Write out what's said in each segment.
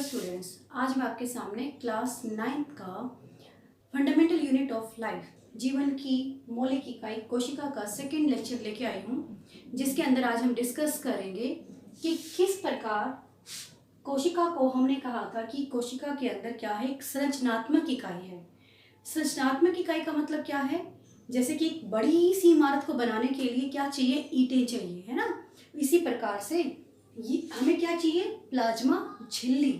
Students, आज मैं आपके सामने क्लास 9th का फंडामेंटल यूनिट ऑफ लाइफ जीवन की मौलिक इकाई कोशिका का सेकंड लेक्चर लेके आई हूँ, जिसके अंदर आज हम डिस्कस करेंगे कि किस प्रकार कोशिका को हमने कहा था कि कोशिका के अंदर क्या है, एक संरचनात्मक इकाई है। संरचनात्मक इकाई का मतलब क्या है? जैसे कि एक बड़ी सी इमारत को बनाने के लिए क्या चाहिए? ईंटें चाहिए, है ना। इसी प्रकार से ये हमें क्या चाहिए? प्लाज्मा झिल्ली,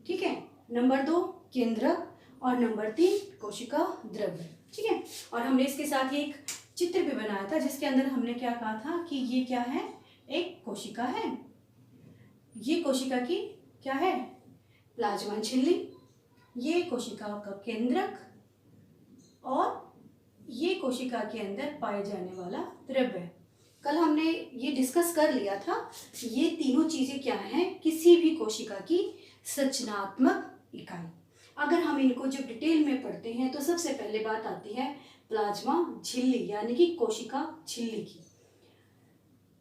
ठीक है। नंबर 2 केंद्रक और नंबर 3 कोशिका द्रव्य, ठीक है। और हमने इसके साथ एक चित्र भी बनाया था, जिसके अंदर हमने क्या कहा था कि ये क्या है? एक कोशिका है। ये कोशिका की क्या है? प्लाज्मा झिल्ली। ये कोशिका का केंद्रक और ये कोशिका के अंदर पाए जाने वाला द्रव्य। कल हमने ये डिस्कस कर लिया था। ये तीनों चीजें क्या हैं? किसी भी कोशिका की संरचनात्मक इकाई। अगर हम इनको जब डिटेल में पढ़ते हैं तो सबसे पहले बात आती है प्लाज्मा झिल्ली, यानी कि कोशिका झिल्ली की।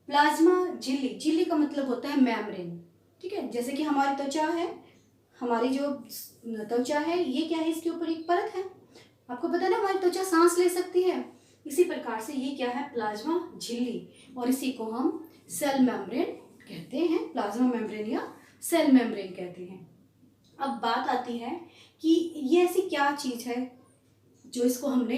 प्लाज्मा झिल्ली, झिल्ली का मतलब होता है मेम्ब्रेन, ठीक है। जैसे कि हमारी त्वचा है, हमारी जो त्वचा है ये क्या है? इसके ऊपर एक परत है। आपको पता है ना, हमारी त्वचा सांस ले सकती है। इसी प्रकार से ये क्या है? प्लाज्मा झिल्ली, और इसी को हम सेल मेम्ब्रेन कहते हैं। प्लाज्मा मेम्ब्रेन या सेल मेम्ब्रेन कहते हैं। अब बात आती है कि ये ऐसी क्या चीज है जो इसको हमने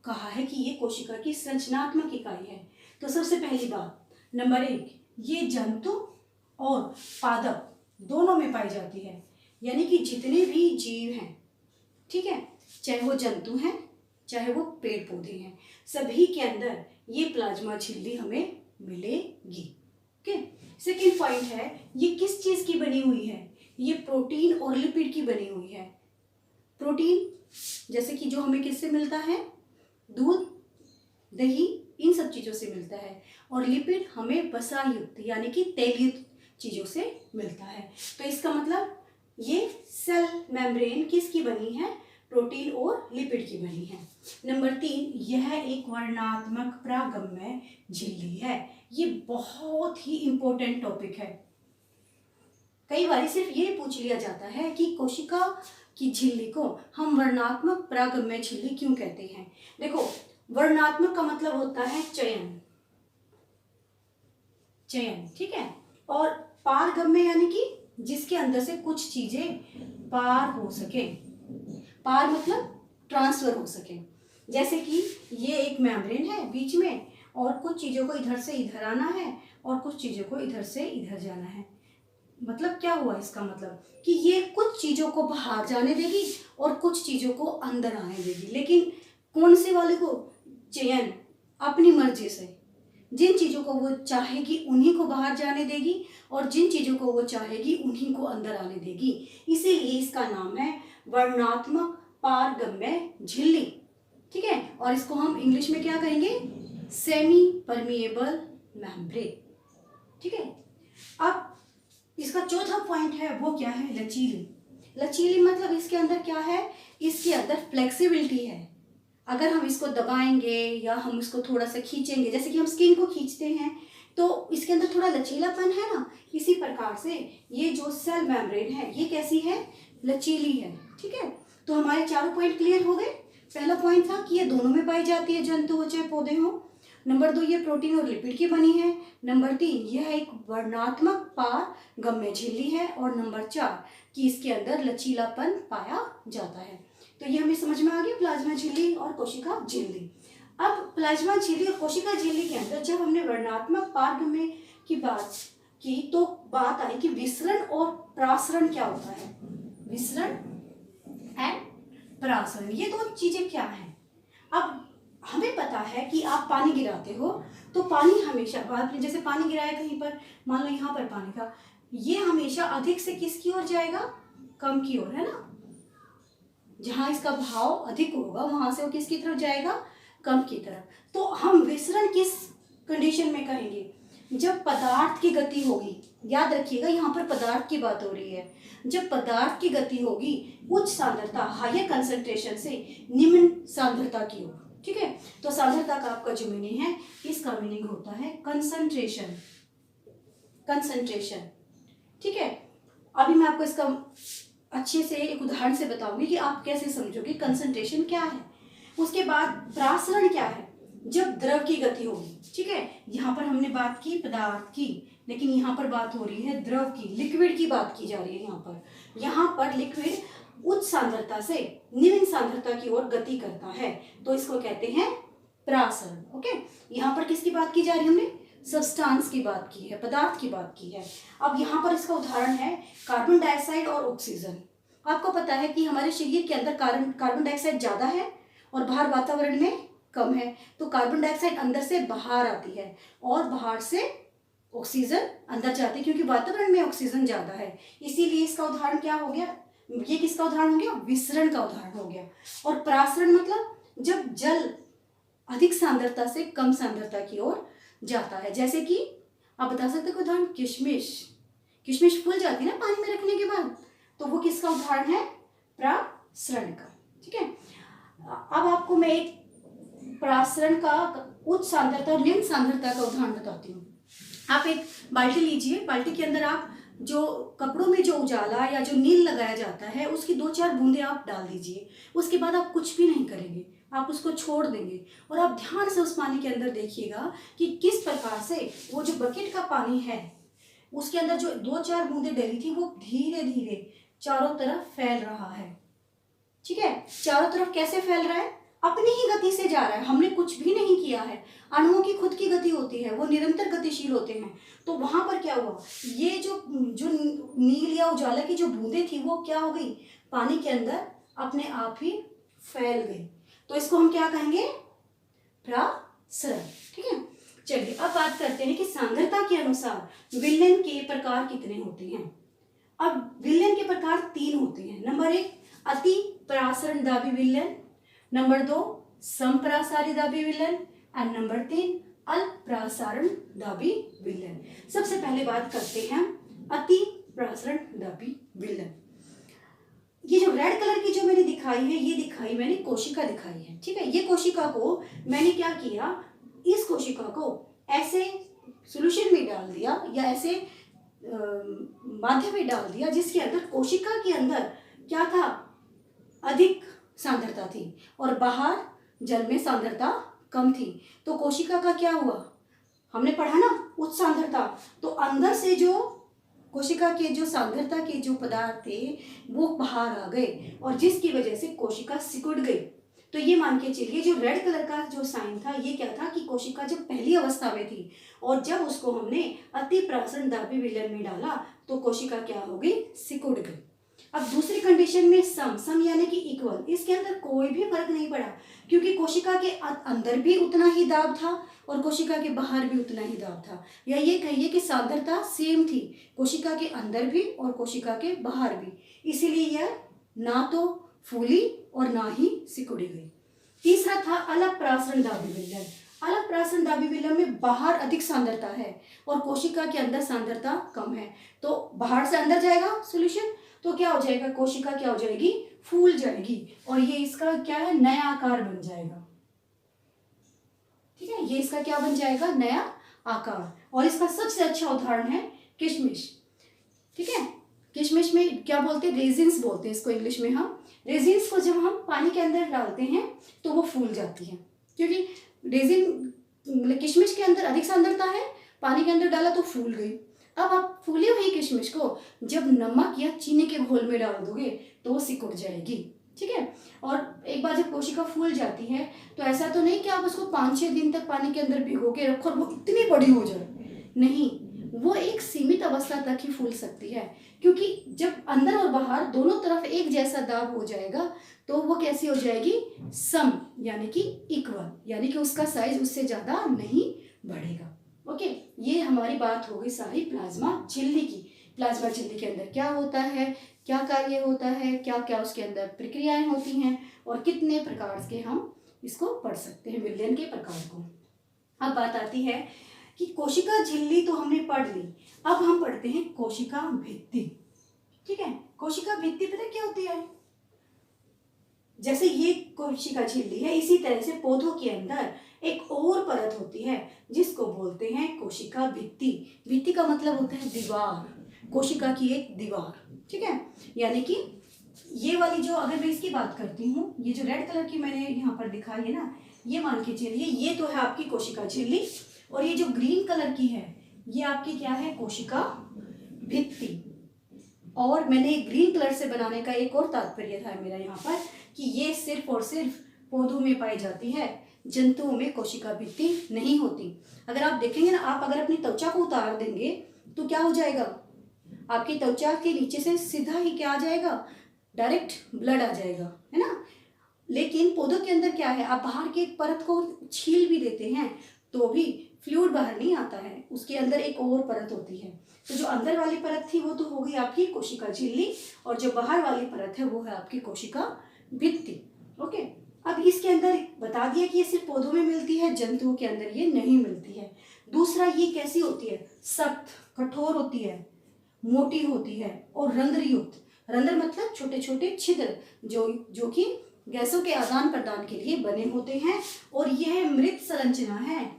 कहा है कि ये कोशिका की संरचनात्मक इकाई है। तो सबसे पहली बात, नंबर 1, ये जंतु और पादप दोनों में पाई जाती है, यानी कि जितने भी जीव हैं, ठीक है, चाहे वो जंतु हैं चाहे वो पेड़ पौधे हैं, सभी के अंदर ये प्लाज्मा झिल्ली हमें मिलेगी। ओके। सेकेंड पॉइंट है, ये किस चीज की बनी हुई है? ये प्रोटीन और लिपिड की बनी हुई है। प्रोटीन जैसे कि जो हमें किससे मिलता है? दूध, दही, इन सब चीजों से मिलता है। और लिपिड हमें वसा युक्त यानी कि तेलयुक्त चीजों से मिलता है। तो इसका मतलब ये सेल मेम्ब्रेन किसकी बनी है? प्रोटीन और लिपिड की बनी है। नंबर 3, यह एक वर्णात्मक प्रागम्य झिल्ली है। ये बहुत ही इंपॉर्टेंट टॉपिक है। कई बार सिर्फ ये पूछ लिया जाता है कि कोशिका की झिल्ली को हम वर्णात्मक प्रागम्य झिल्ली क्यों कहते हैं। देखो, वर्णात्मक का मतलब होता है चयन, ठीक है। और पारगम्य यानी कि जिसके अंदर से कुछ चीजें पार हो सके। पार मतलब ट्रांसफर हो सके। जैसे कि ये एक मेम्ब्रेन है बीच में, और कुछ चीजों को इधर से इधर आना है और कुछ चीजों को इधर से इधर जाना है। मतलब क्या हुआ? इसका मतलब कि ये कुछ चीजों को बाहर जाने देगी और कुछ चीजों को अंदर आने देगी, लेकिन कौन से वाले को? चयन, अपनी मर्जी से। जिन चीजों को वो चाहेगी उन्हीं को बाहर जाने देगी, और जिन चीजों को वो चाहेगी उन्हीं को अंदर आने देगी। इसीलिए इसका नाम है वर्णात्मक पारगम्य झिल्ली, ठीक है। और इसको हम इंग्लिश में क्या कहेंगे? सेमी परमिएबल मेम्ब्रेन, ठीक है। अब इसका चौथा पॉइंट है, वो क्या है? लचीली। लचीली मतलब इसके अंदर क्या है? इसके अंदर फ्लेक्सिबिलिटी है। अगर हम इसको दबाएंगे या हम इसको थोड़ा सा खींचेंगे, जैसे कि हम स्किन को खींचते हैं, तो इसके अंदर थोड़ा लचीलापन है ना। इसी प्रकार से ये जो सेल मेम्ब्रेन है ये कैसी है? लचीली है, ठीक है। तो हमारे चारों पॉइंट क्लियर हो गए। पहला पॉइंट था कि ये दोनों में पाई जाती है, जंतु हो चाहे पौधे हो। नंबर 2, ये प्रोटीन और लिपिड की बनी है। नंबर 3, यह एक वर्णात्मक पारगम्य झिल्ली है। और नंबर 4, कि इसके अंदर लचीलापन पाया जाता है। तो ये हमें समझ में आ गया, प्लाज्मा झिल्ली और कोशिका झिल्ली। अब प्लाज्मा झिल्ली और कोशिका झिल्ली के अंदर जब हमने वर्णात्मक पारगम्य की बात की, तो बात आई कि विसरण और प्रासरण क्या होता है। विसरण एंड प्रासरण, ये दो चीजें क्या हैं? अब हमें पता है कि आप पानी गिराते हो तो पानी हमेशा, आपने जैसे पानी गिराया कहीं पर, मान लो यहाँ पर पानी था, ये हमेशा अधिक से किसकी ओर जाएगा? कम की ओर, है ना। जहां इसका भाव अधिक होगा वहां से वो किसकी तरफ जाएगा? कम की तरफ। तो हम विसरण किस कंडीशन में कहेंगे? जब पदार्थ की गति होगी, याद रखिएगा यहाँ पर पदार्थ की बात हो रही है। जब पदार्थ की गति होगी उच्च सांद्रता, हायर कंसंट्रेशन से निम्न सांद्रता की ओर, ठीक है। तो सांद्रता का आपका जो मीनिंग है, इसका मीनिंग होता है कंसंट्रेशन, ठीक है। अभी मैं आपको इसका अच्छे से एक उदाहरण से बताऊंगी कि आप कैसे समझोगे कंसंट्रेशन क्या है। उसके बाद प्रासरण क्या है, जब द्रव की गति होगी। ठीक है, यहाँ पर हमने बात की पदार्थ की, लेकिन यहाँ पर बात हो रही है द्रव की, लिक्विड की बात की जा रही है। यहाँ पर लिक्विड उच्च सांद्रता से निम्न सांद्रता की ओर गति करता है, तो इसको कहते हैं प्रासरण। ओके, यहाँ पर किसकी बात की जा रही है, हमने सब्सटेंस की बात की है, पदार्थ की बात की है। अब यहाँ पर इसका उदाहरण है कार्बन डाइऑक्साइड और ऑक्सीजन। आपको पता है कि हमारे शरीर के अंदर कार्बन डाइऑक्साइड ज़्यादा है और बाहर वातावरण में कम है, तो कार्बन डाइऑक्साइड अंदर से बाहर आती है और बाहर से ऑक्सीजन अंदर जाती है, क्योंकि वातावरण में ऑक्सीजन ज़्यादा है। इसीलिए इसका उदाहरण क्या हो गया, ये किसका उदाहरण हो गया, विसरण का उदाहरण हो गया। और प्रासरण मतलब जब जल अधिक सांद्रता से कम सांद्रता की ओर जाता है। जैसे कि आप बता सकते हो उदाहरण, किशमिश फूल जाती है ना पानी में रखने के बाद, तो वो किसका उदाहरण है, प्रासरण का। ठीक है, अब आपको मैं एक प्रासरण का उच्च सांद्रता और निम्न सांद्रता का उदाहरण बताती हूँ। आप एक बाल्टी लीजिए, बाल्टी के अंदर आप जो कपड़ों में जो उजाला या जो नील लगाया जाता है उसकी 2-4 बूंदे आप डाल दीजिए। उसके बाद आप कुछ भी नहीं करेंगे, आप उसको छोड़ देंगे और आप ध्यान से उस पानी के अंदर देखिएगा कि किस प्रकार से वो जो बकेट का पानी है उसके अंदर जो 2-4 बूंदे डली थी वो धीरे धीरे चारों तरफ फैल रहा है। ठीक है, चारों तरफ कैसे फैल रहा है, अपनी ही गति से जा रहा है, हमने कुछ भी नहीं किया है। अणुओं की खुद की गति होती है, वो निरंतर गतिशील होते हैं। तो वहां पर क्या हुआ, ये जो नील या उजाला की जो बूंदें थी वो क्या हो गई, पानी के अंदर अपने आप ही फैल गई। तो इसको हम क्या कहेंगे, प्रासरण। ठीक है, चलिए अब बात करते हैं कि सांद्रता के अनुसार विलयन के प्रकार कितने होते हैं। अब विलयन के प्रकार 3 होते हैं। नंबर 1 अति प्रासरण दाबी विलयन, नंबर 2 समप्रासारी दाबी विलयन एंड नंबर 3 अल्प प्रासारण दाबी विलयन। सबसे पहले बात करते हैं अति प्रासरण दाबी विलयन। ये जो रेड कलर की जो मैंने दिखाई है, ये दिखाई मैंने कोशिका दिखाई है। ठीक है, ये कोशिका को मैंने क्या किया, इस कोशिका को ऐसे सॉल्यूशन में डाल दिया या ऐसे माध्यम में डाल दिया जिसके अंदर कोशिका के अंदर क्या था, अधिक सांद्रता थी और बाहर जल में सांद्रता कम थी। तो कोशिका का क्या हुआ, हमने पढ़ा ना उच्च सांद्रता, तो अंदर से जो कोशिका के जो सांद्रता के जो पदार्थ थे वो बाहर आ गए और जिसकी वजह से कोशिका सिकुड़ गई। तो ये मान के चलिए जो रेड कलर का जो साइन था ये क्या था कि कोशिका जब पहली अवस्था में थी और जब उसको हमने अति प्रासरण दाबी विलयन में डाला तो कोशिका क्या हो गई, सिकुड़ गई। अब दूसरी कंडीशन में सम यानी कि इक्वल, इसके अंदर कोई भी फर्क नहीं पड़ा क्योंकि कोशिका के अंदर भी उतना ही दाब था और कोशिका के बाहर भी उतना ही दाब था, या ये कहिए कि सांद्रता सेम थी कोशिका के अंदर भी और कोशिका के बाहर भी, इसीलिए यह ना तो फूली और ना ही सिकुड़ी गई। तीसरा था अलग प्रासरण दाबी विलयन। अलग प्रासरण दाबी विलयन में बाहर अधिक सांद्रता है और कोशिका के अंदर सांद्रता कम है, तो बाहर से अंदर जाएगा सॉल्यूशन तो क्या हो जाएगा, कोशिका क्या हो जाएगी, फूल जाएगी और ये इसका क्या है, नया आकार बन जाएगा। ठीक है, ये इसका क्या बन जाएगा, नया आकार। और इसका सबसे अच्छा उदाहरण है किशमिश। ठीक है, किशमिश में क्या बोलते हैं, रेजिन्स बोलते हैं इसको इंग्लिश में। हम रेजिन्स को जब हम पानी के अंदर डालते हैं तो वो फूल जाती है क्योंकि रेजिन किशमिश के अंदर अधिक सांद्रता है, पानी के अंदर डाला तो फूल गई। अब आप फूली हुई किशमिश को जब नमक या चीनी के घोल में डाल दोगे तो वो सिकुड़ जाएगी। ठीक है, और एक बार जब कोशिका फूल जाती है तो ऐसा तो नहीं कि आप उसको 5-6 दिन तक पानी के अंदर भिगो के रखो और वो इतनी बड़ी हो जाए, नहीं, वो एक सीमित अवस्था तक ही फूल सकती है क्योंकि जब अंदर और बाहर दोनों तरफ एक जैसा दाब हो जाएगा तो वो कैसी हो जाएगी, सम यानी कि इक्वल, यानी कि उसका साइज उससे ज़्यादा नहीं बढ़ेगा। ओके, ये हमारी बात हो गई सारी प्लाज्मा झिल्ली की। प्लाज्मा झिल्ली के अंदर क्या होता है, क्या कार्य होता है, क्या क्या उसके अंदर प्रक्रियाएं होती हैं और कितने प्रकार के हम इसको पढ़ सकते हैं, विलयन के प्रकार को। अब बात आती है कि कोशिका झिल्ली तो हमने पढ़ ली, अब हम पढ़ते हैं कोशिका भित्ति। ठीक है, कोशिका भित्ति पता क्या होती है, जैसे ये कोशिका झिल्ली है इसी तरह से पौधों के अंदर एक और परत होती है जिसको बोलते हैं कोशिका भित्ति। भित्ति का मतलब होता है दीवार, कोशिका की एक दीवार, ठीक है। यानी कि ये वाली जो, अगर मैं इसकी बात करती हूँ, ये जो रेड कलर की मैंने यहाँ पर दिखाई है ना, ये मान के चलिए ये तो है आपकी कोशिका झिल्ली, और ये जो ग्रीन कलर की है ये आपकी क्या है, कोशिका भित्ति। और मैंने ग्रीन कलर से बनाने का एक और तात्पर्य था मेरा यहाँ पर कि ये सिर्फ और सिर्फ पौधों में पाई जाती है, जंतुओं में कोशिका भित्ति नहीं होती। अगर आप देखेंगे ना, आप अगर अपनी त्वचा को उतार देंगे तो क्या हो जाएगा, आपकी त्वचा के नीचे से सीधा ही क्या आ जाएगा, डायरेक्ट ब्लड आ जाएगा, है ना। लेकिन पौधों के अंदर क्या है, आप बाहर की एक परत को छील भी देते हैं तो भी फ्लूइड बाहर नहीं आता है, उसके अंदर एक और परत होती है। तो जो अंदर वाली परत थी वो तो हो गई आपकी कोशिका झिल्ली, और जो बाहर वाली परत है वो है आपकी कोशिका भित्ति। ओके, अब इसके अंदर बता दिया कि ये सिर्फ पौधों में मिलती है, जंतुओं के अंदर ये नहीं मिलती है। दूसरा, ये कैसी होती है, सख्त, कठोर होती है, मोटी होती है और रंध्र युक्त। रंध्र मतलब छोटे छोटे छिद्र जो कि गैसों के आदान प्रदान के लिए बने होते हैं। और यह मृत संरचना है,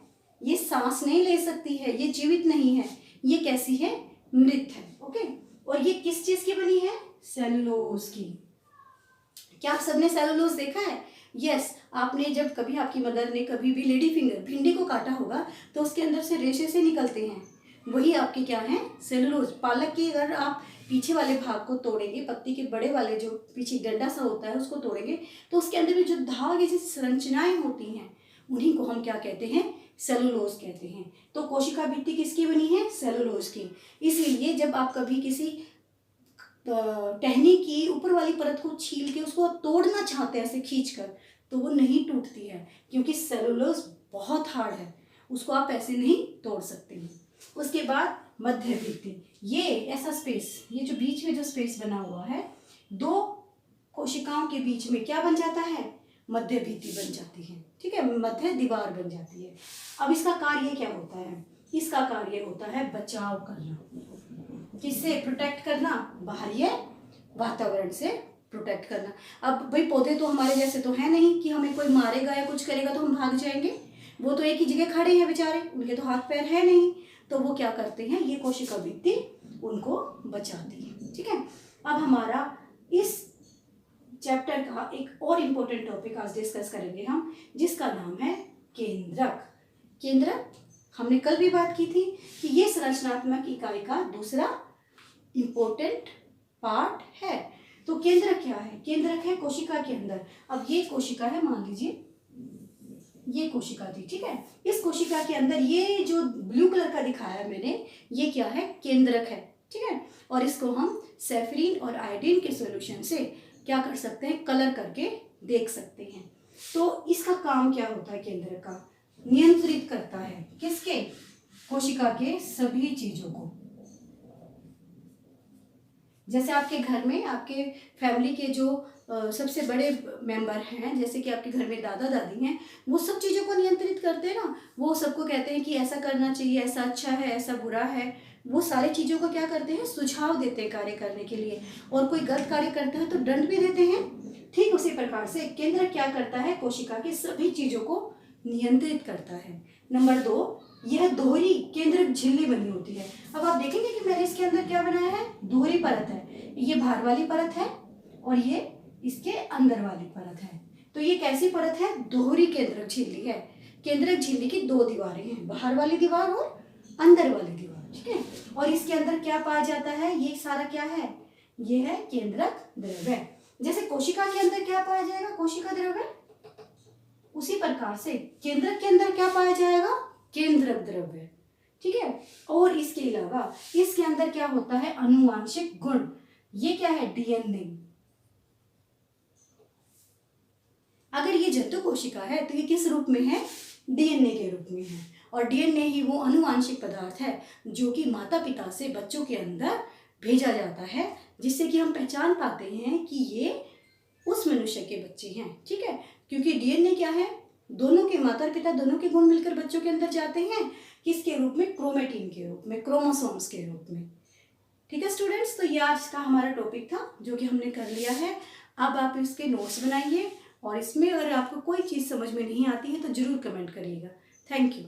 ये सांस नहीं ले सकती है, ये जीवित नहीं है, ये कैसी है, मृत है। ओके, और ये किस चीज की बनी है, सेलुलोज की। क्या आप सबने सेलुलोज देखा है? यस, आपने जब कभी, आपकी मदर ने कभी भी लेडी फिंगर, भिंडी को काटा होगा तो उसके अंदर से रेशे से निकलते हैं, वही आपके क्या है, सेलुलोज। पालक की अगर आप पीछे वाले भाग को तोड़ेंगे, पत्ती के बड़े वाले जो पीछे डंडा सा होता है उसको तोड़ेंगे तो उसके अंदर भी जो धागे जैसी संरचनाएं होती हैं उन्हीं को हम क्या कहते हैं, सेलुलोज कहते हैं। तो कोशिका भित्ति किसकी बनी है, सेलुलोज की। इसीलिए जब आप कभी किसी टहनी की ऊपर वाली परत को छील के उसको तोड़ना चाहते हैं ऐसे खींचकर, तो वो नहीं टूटती है, क्योंकि सेलुलोज बहुत हार्ड है, उसको आप ऐसे नहीं तोड़ सकते हैं। उसके बाद मध्य भित्ति, ये ऐसा स्पेस, ये जो बीच में जो स्पेस बना हुआ है, दो कोशिकाओं के बीच में क्या बन जाता है, मध्य भित्ति बन जाती है, ठीक है, मध्य दीवार बन जाती है। अब इसका कार्य क्या होता है, इसका कार्य होता है बचाव करना, किससे, प्रोटेक्ट करना, बाहरी वातावरण से प्रोटेक्ट करना। अब भाई पौधे तो हमारे जैसे तो है नहीं कि हमें कोई मारेगा या कुछ करेगा तो हम भाग जाएंगे, वो तो एक ही जगह खड़े हैं बेचारे, उनके तो हाथ पैर है नहीं, तो वो क्या करते हैं, ये कोशिका भित्ति उनको बचाती है, ठीक है। अब हमारा इस चैप्टर का एक और इम्पोर्टेंट टॉपिक आज डिस्कस करेंगे हम, जिसका नाम है केंद्रक। केंद्रक हमने कल भी बात की थी कि ये संरचनात्मक इकाई का दूसरा इम्पोर्टेंट पार्ट है। तो केंद्रक क्या है, केंद्रक है कोशिका के अंदर। अब ये कोशिका है, मान लीजिए ये कोशिका थी, ठीक है, इस कोशिका के अंदर ये जो ब्लू कलर का दिखाया है मैंने, ये क्या है, केंद्रक है, ठीक है। और इसको हम सेफरीन और आयोडीन के सॉल्यूशन से क्या कर सकते हैं, कलर करके देख सकते हैं। तो इसका काम क्या होता है, केंद्रक का नियंत्रित करता है किसके, कोशिका के सभी चीजों को। जैसे आपके घर में आपके फैमिली के जो सबसे बड़े मेंबर हैं, जैसे कि आपके घर में दादा दादी हैं, वो सब चीज़ों को नियंत्रित करते हैं ना, वो सबको कहते हैं कि ऐसा करना चाहिए, ऐसा अच्छा है, ऐसा बुरा है, वो सारी चीज़ों को क्या करते हैं, सुझाव देते हैं कार्य करने के लिए, और कोई गलत कार्य करता है तो दंड भी देते हैं। ठीक उसी प्रकार से केंद्र क्या करता है, कोशिका की सभी चीज़ों को नियंत्रित करता है। नंबर 2, यह दोहरी केंद्रक झिल्ली बनी होती है। अब आप देखेंगे कि मैंने इसके अंदर क्या बनाया है, दोहरी परत है, ये बाहर वाली परत है और ये इसके अंदर वाली परत है। तो ये कैसी परत है, दोहरी केंद्रक झिल्ली है। केंद्रक झिल्ली की 2 दीवारें हैं, बाहर वाली दीवार और अंदर वाली दीवार, ठीक है। और इसके अंदर क्या पाया जाता है, ये सारा क्या है, ये है केंद्रक द्रव्य। जैसे कोशिका के अंदर क्या पाया जाएगा, कोशिका द्रव्य, उसी प्रकार से केंद्रक के अंदर क्या पाया जाएगा, केंद्रक द्रव्य, ठीक है। और इसके अलावा इसके अंदर क्या होता है, आनुवांशिक गुण। ये क्या है, डीएनए। अगर ये जंतु कोशिका है तो ये किस रूप में है, डीएनए के रूप में है। और डीएनए ही वो आनुवांशिक पदार्थ है जो कि माता पिता से बच्चों के अंदर भेजा जाता है, जिससे कि हम पहचान पाते हैं कि ये उस मनुष्य के बच्चे हैं, ठीक है। क्योंकि डीएनए क्या है, दोनों के माता पिता दोनों के गुण मिलकर बच्चों के अंदर जाते हैं, किसके रूप में, क्रोमेटिन के रूप में, क्रोमोसोम्स के रूप में, ठीक है स्टूडेंट्स। तो ये आज का हमारा टॉपिक था जो कि हमने कर लिया है। अब आप इसके नोट्स बनाइए, और इसमें अगर आपको कोई चीज़ समझ में नहीं आती है तो ज़रूर कमेंट करिएगा। Thank you.